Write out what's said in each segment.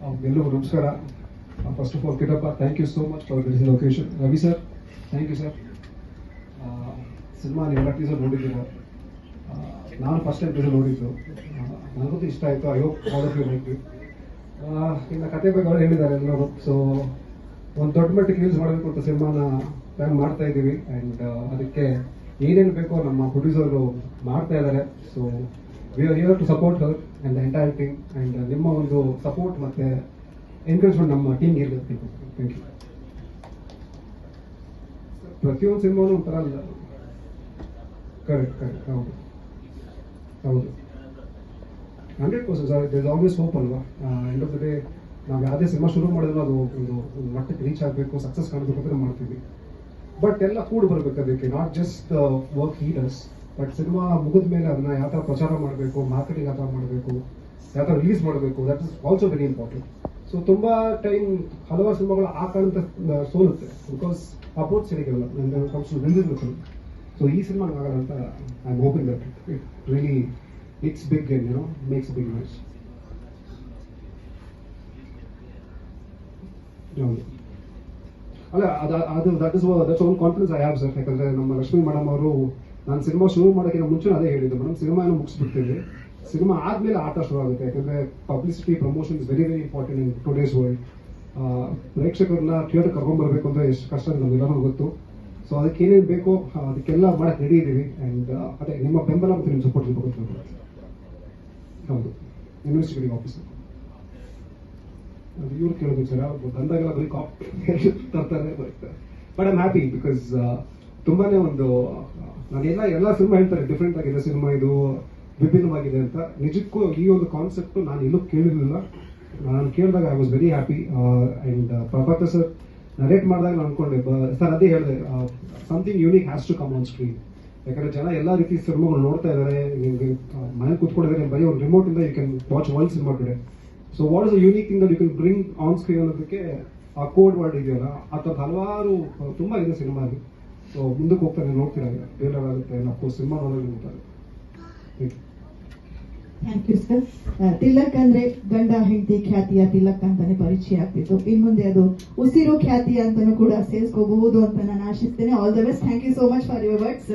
ಎಲ್ಲರಿಗೂ ನಮಸ್ಕಾರ. First of all Kirappa, thank you so much for this location. Ravi sir, thank you sir. Cinema ನೀವೆಲ್ಲ teaser ನೋಡಿದ್ದೀರ. ನಾನು first time teaser ನೋಡಿದ್ದು, ನನಗೂ ಇಷ್ಟ ಆಯಿತು. I hope all of you like it. ಇನ್ನು ಕತೆ ಬಗ್ಗೆ ಅವರು ಹೇಳಿದ್ದಾರೆ ಎಲ್ಲರೂ. ಸೊ ಒಂದು ದೊಡ್ಡ ಮಟ್ಟಿಗೆ ಯೂಸ್ ಮಾಡಬೇಕು ಅಂತ ಸಿನಿಮಾನ ಪ್ಲ್ಯಾನ್ ಮಾಡ್ತಾ ಇದ್ದೀವಿ. ಆ್ಯಂಡ್ ಅದಕ್ಕೆ ಏನೇನು ಬೇಕೋ ನಮ್ಮ ಪ್ರೊಡ್ಯೂಸರು ಮಾಡ್ತಾ ಇದ್ದಾರೆ. So we are here to support her and the entire team. And ನಿಮ್ಮ ಒಂದು ಸಪೋರ್ಟ್ ಮತ್ತು ಎನ್ಕರೇಜ್ಮೆಂಟ್ ನಮ್ಮ ಟೀಮ್ಗೆ ಇರಬೇಕು. Thank you. ಪ್ರತಿಯೊಂದು ಸಿನಿಮಾನು ಒಂಥರ ಅಲ್ಲ. ಕರೆಕ್ಟ್, ಹೌದು ಹೌದು, 100% sir. There is always hope ಅಲ್ವಾ. ಎಂಡ್ ಆಫ್ ದ ಡೇ ನಾವು ಯಾವುದೇ ಸಿನಿಮಾ ಶುರು ಮಾಡಿದ್ರು ಅದು ಒಂದು ಮಟ್ಟಕ್ಕೆ ರೀಚ್ ಆಗಬೇಕು, ಸಕ್ಸಸ್ ಕಾಣಬೇಕು ಅಂತ ಮಾಡ್ತೀವಿ. ಬಟ್ ಎಲ್ಲ ಕೂಡ ಬರಬೇಕು ಅದಕ್ಕೆ. Not just work he does, but cinema ಮುಗಿದ ಮೇಲೆ ಅದನ್ನ ಯಾವ ಥರ ಪ್ರಚಾರ ಮಾಡಬೇಕು, ಮಾರ್ಕೆಟಿಂಗ್ ಯಾವ ಥರ ಮಾಡಬೇಕು, ಯಾವ ಥರ ರಿಲೀಸ್ ಮಾಡಬೇಕು, that is also very important. So ತುಂಬ ಟೈಮ್ ಹಲವಾರು ಸಿನಿಮಾಗಳು ಆ ಕಾರಣದ ಸೋಲುತ್ತೆ, ಬಿಕಾಸ್ ಅಪ್ರೋಚ್ ಸರಿಗಿರಲ್ಲ comes to release film. So ಈ ಸಿನಿಮಾ ಆಗಲ್ಲ ಅಂತ I am hoping that it really it's big and makes big noise. ಅಲ್ಲ ಅದು that's own confidence I have sir. ಯಾಕಂದ್ರೆ ನಮ್ಮ ಲಕ್ಷ್ಮೀ ಮೇಡಮ್ ಅವರು ನಾನು ಸಿನಿಮಾ ಶುರು ಮಾಡೋಕ್ಕಿಂತ ಮುಂಚೆ ಅದೇ ಹೇಳಿದ್ದು, ಮೇಡಮ್ ಸಿನಿಮಾ ಏನೋ ಮುಗಿಸ್ಬಿಡ್ತೀವಿ, ಸಿನಿಮಾ ಆದ್ಮೇಲೆ ಆಟ ಶುರು ಆಗುತ್ತೆ. ಯಾಕಂದ್ರೆ publicity, promotion is very very important in today's world. ಪ್ರೇಕ್ಷಕರನ್ನ ಥಿಯೇಟರ್ ಕರ್ಕೊಂಡ್ಬರ್ಬೇಕು ಅಂದ್ರೆ ಎಷ್ಟು ಕಷ್ಟ ನಮ್ಗೆಲ್ಲರಿಗೂ ಗೊತ್ತು. ಸೊ ಅದಕ್ಕೆ ಏನೇನು ಬೇಕೋ ಅದಕ್ಕೆಲ್ಲ ಮಾಡಕ್ಕೆ ರೆಡಿ ಇದ್ದೀವಿ. ಆ್ಯಂಡ್ ಅದೇ ನಿಮ್ಮ ಬೆಂಬಲ ಮತ್ತು ನಿಮ್ಮ ಸಪೋರ್ಟ್ ಇರಬೇಕು. ಹೌದು, ಇನ್ವೆಸ್ಟಿಗೇಟಿಂಗ್ ಆಫೀಸರ್ ಅದು ಇವ್ರು ಕೇಳಬೇಕು ಸರ್. ಬಂದಾಗೆಲ್ಲ ಬರೀ ಕಾಪಿ ತರ್ತಾರೆ. But I am happy because ತುಂಬಾನೇ ಒಂದು ಎಲ್ಲ ಸಿನಿಮಾ ಹೇಳ್ತಾರೆ ಡಿಫ್ರೆಂಟ್ ಆಗಿದೆ ಸಿನಿಮಾ, ಇದು ವಿಭಿನ್ನವಾಗಿದೆ ಅಂತ. ನಿಜಕ್ಕೂ ಈ ಒಂದು ಕಾನ್ಸೆಪ್ಟ್ ನಾನು ಎಲ್ಲೂ ಕೇಳಿರಲಿಲ್ಲ. ನಾನು ಕೇಳಿದಾಗ I was very happy. And Prabhakar sir narrate ಮಾಡಿದಾಗ ನಾನು ಅನ್ಕೊಂಡೆ ಸರ್ ಅದೇ ಹೇಳಿದೆ, something unique has to come on screen. ಯಾಕಂದ್ರೆ ಜನ ಎಲ್ಲ ರೀತಿ ಸಿನಿಮಾಗಳು ನೋಡ್ತಾ ಇದ್ದಾರೆ. ನಿಮಗೆ ಮನೇಲಿ ಕೂತ್ಕೊಂಡಿದ್ದಾರೆ, ಬರೀ ಒಂದು ರಿಮೋಟ್ ಇಂದ you can watch world cinema today. So what is the unique thing that you can bring on screen ಅನ್ನೋದಕ್ಕೆ ಆ ಕೋಡ್ ವರ್ಡ್ ಇದೆಯಲ್ಲ, ಆ ಥರದ್ದು ಹಲವಾರು ತುಂಬ ಇದೆ ಸಿನಿಮಾಗೆ. ಸೊ ಮುಂದಕ್ಕೆ ಹೋಗ್ತಾನೆ ನೋಡ್ತೀರಾ, ಬೇರೆ ಆಗುತ್ತೆ. ಅಫ್ಕೋರ್ಸ್ ಸಿನಿಮಾ ನೋಡೋದು ನೋಡ್ತಾರೆ. Thank you sir. ತಿಲಕ್ ಅಂದ್ರೆ ಗಂಡ ಹೆಂಡತಿ ಖ್ಯಾತಿಯ ತಿಲಕ್ ಅಂತಾನೆ ಪರಿಚಯ ಆಗ್ತಿತ್ತು. ಇನ್ ಮುಂದೆ ಅದು ಉಸಿರು ಖ್ಯಾತಿ ಅಂತಾನೂ ಕೂಡ ಸೇರಿಸ್ಕೋಬಹುದು ಅಂತ ನಾನು ಆಶಿಸ್ತೇನೆ. All the best. Thank you so much for your words.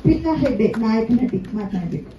ಪಿತಾ ಹೆಗ್ಡೆ, ನಾಯಕ ನಟಿ, ಮಾತನಾಡಬೇಕು.